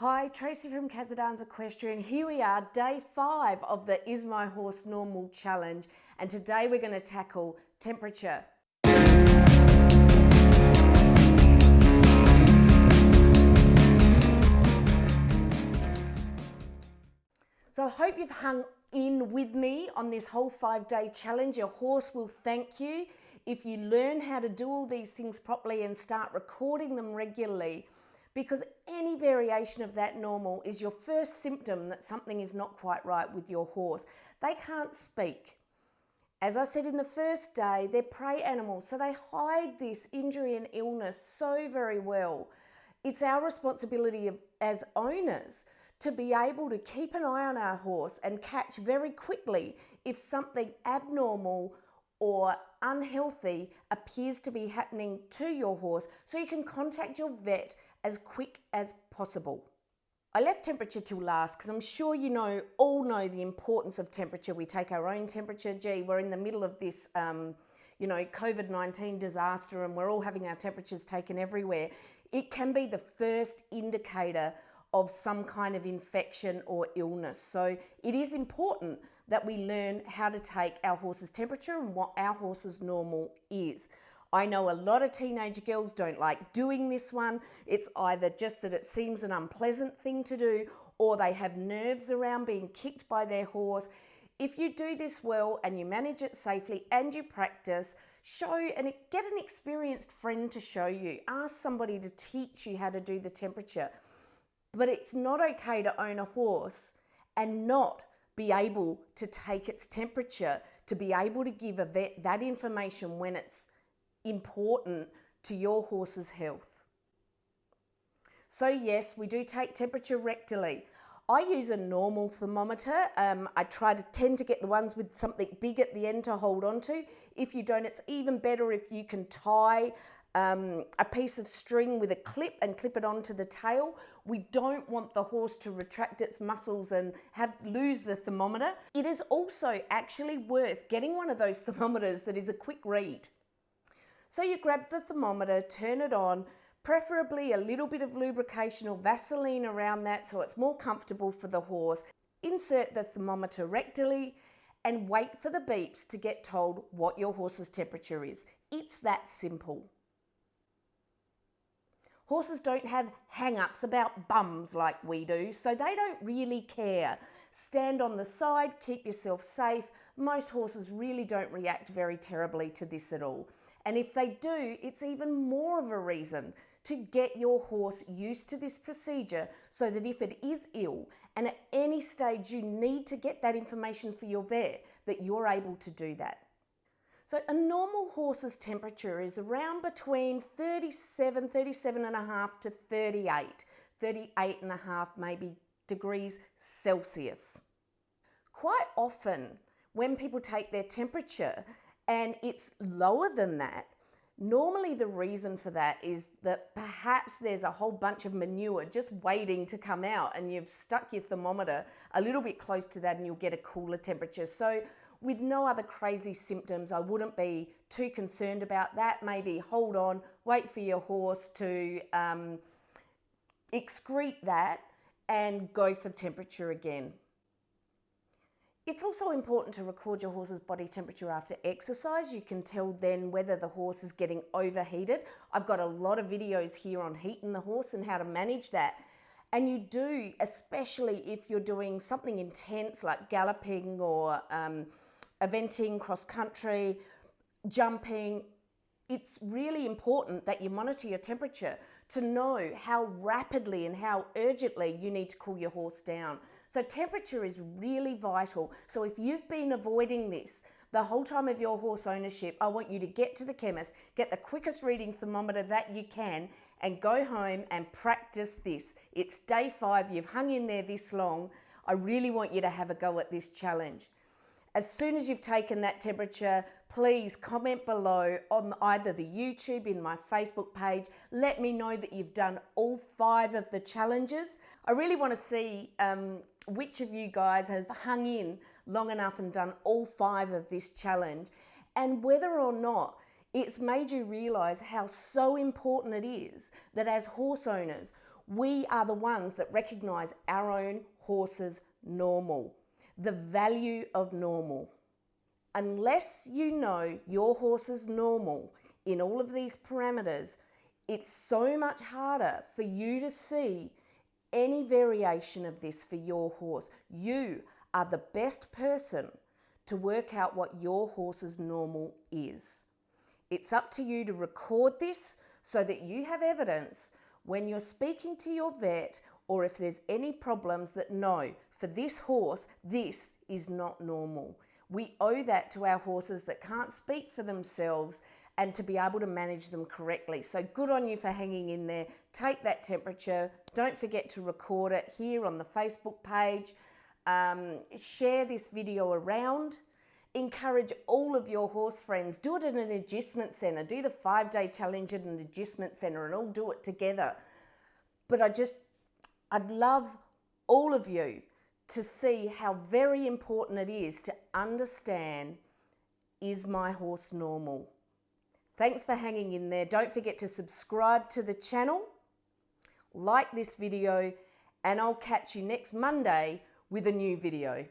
Hi, Tracy from Kazadans Equestrian. Here we are, day 5 of the Is My Horse Normal challenge, and today we're going to tackle temperature. So I hope you've hung in with me on this whole 5-day challenge. Your horse will thank you if you learn how to do all these things properly and start recording them regularly, because any variation of that normal is your first symptom that something is not quite right with your horse. They can't speak. As I said in the first day, they're prey animals, so they hide this injury and illness so very well. It's our responsibility as owners to be able to keep an eye on our horse and catch very quickly if something abnormal or unhealthy appears to be happening to your horse, so you can contact your vet as quick as possible. I left temperature till last because I'm sure you all know the importance of temperature. We take our own temperature. Gee, we're in the middle of this COVID-19 disaster and we're all having our temperatures taken everywhere. It can be the first indicator of some kind of infection or illness. So it is important that we learn how to take our horse's temperature and what our horse's normal is. I know a lot of teenage girls don't like doing this one. It's either just that it seems an unpleasant thing to do, or they have nerves around being kicked by their horse. If you do this well and you manage it safely and you practice, get an experienced friend to show you. Ask somebody to teach you how to do the temperature. But it's not okay to own a horse and not be able to take its temperature, to be able to give a vet that information when it's important to your horse's health. So yes, we do take temperature rectally. I use a normal thermometer. I tend to get the ones with something big at the end to hold on to. If you don't, it's even better if you can tie a piece of string with a clip and clip it onto the tail. We don't want the horse to retract its muscles and lose the thermometer. It is also actually worth getting one of those thermometers that is a quick read. So you grab the thermometer, turn it on, preferably a little bit of lubrication or Vaseline around that so it's more comfortable for the horse. Insert the thermometer rectally and wait for the beeps to get told what your horse's temperature is. It's that simple. Horses don't have hang-ups about bums like we do, so they don't really care. Stand on the side, keep yourself safe. Most horses really don't react very terribly to this at all. And if they do, it's even more of a reason to get your horse used to this procedure so that if it is ill and at any stage you need to get that information for your vet, that you're able to do that. So a normal horse's temperature is around between 37.5 to 38.5 maybe degrees Celsius. Quite often when people take their temperature and it's lower than that, normally the reason for that is that perhaps there's a whole bunch of manure just waiting to come out and you've stuck your thermometer a little bit close to that and you'll get a cooler temperature. So with no other crazy symptoms, I wouldn't be too concerned about that. Maybe hold on, wait for your horse to excrete that and go for temperature again. It's also important to record your horse's body temperature after exercise. You can tell then whether the horse is getting overheated. I've got a lot of videos here on heating the horse and how to manage that. And you do, especially if you're doing something intense like galloping or eventing, cross country, jumping. It's really important that you monitor your temperature to know how rapidly and how urgently you need to cool your horse down. So temperature is really vital. So if you've been avoiding this the whole time of your horse ownership, I want you to get to the chemist, get the quickest reading thermometer that you can, and go home and practice this. It's day 5, you've hung in there this long. I really want you to have a go at this challenge. As soon as you've taken that temperature, please comment below on either the YouTube, in my Facebook page. Let me know that you've done all 5 of the challenges. I really want to see which of you guys have hung in long enough and done all 5 of this challenge, and whether or not it's made you realise how so important it is that as horse owners, We are the ones that recognize our own horse's normal, the value of normal. Unless you know your horse's normal in all of these parameters, it's so much harder for you to see any variation of this for your horse. You are the best person to work out what your horse's normal is. It's up to you to record this so that you have evidence when you're speaking to your vet, or if there's any problems, that no, for this horse, this is not normal. We owe that to our horses that can't speak for themselves and to be able to manage them correctly. So good on you for hanging in there. Take that temperature. Don't forget to record it here on the Facebook page. Share this video around. Encourage all of your horse friends. Do it at an agistment centre. Do the 5-day challenge at an agistment centre and all do it together. But I'd love all of you to see how very important it is to understand, is my horse normal? Thanks for hanging in there. Don't forget to subscribe to the channel, like this video, and I'll catch you next Monday with a new video.